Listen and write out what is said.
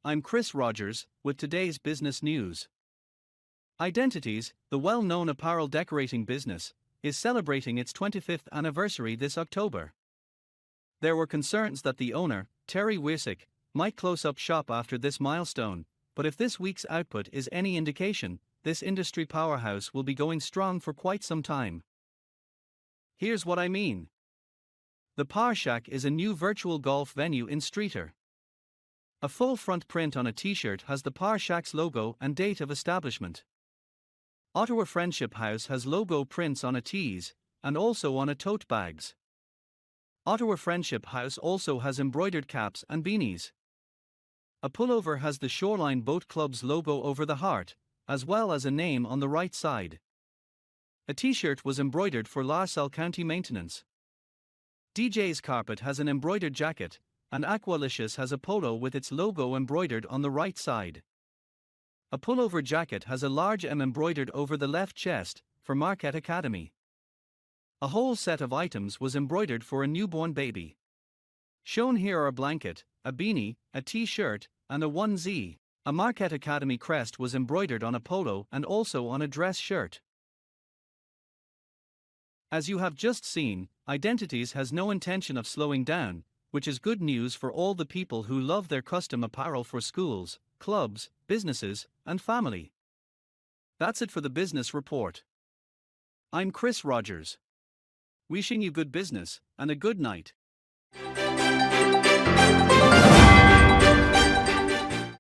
I'm Chris Rogers, with today's business news. Identities, the well-known apparel decorating business, is celebrating its 25th anniversary this October. There were concerns that the owner, Terry Wiesick, might close up shop after this milestone, but if this week's output is any indication, this industry powerhouse will be going strong for quite some time. Here's what I mean. The Power Shack is a new virtual golf venue in Streator. A full front print on a t-shirt has the Power Shack's logo and date of establishment. Ottawa Friendship House has logo prints on a tees, and also on a tote bags. Ottawa Friendship House also has embroidered caps and beanies. A pullover has the Shoreline Boat Club's logo over the heart, as well as a name on the right side. A t-shirt was embroidered for Salle County Maintenance. DJ's Carpet has an embroidered jacket, and Aqualicious has a polo with its logo embroidered on the right side. A pullover jacket has a large M embroidered over the left chest, for Marquette Academy. A whole set of items was embroidered for a newborn baby. Shown here are a blanket, a beanie, a t-shirt, and a onesie. A Marquette Academy crest was embroidered on a polo and also on a dress shirt. As you have just seen, Identities has no intention of slowing down, which is good news for all the people who love their custom apparel for schools, clubs, businesses, and family. That's it for the business report. I'm Chris Rogers. Wishing you good business and a good night.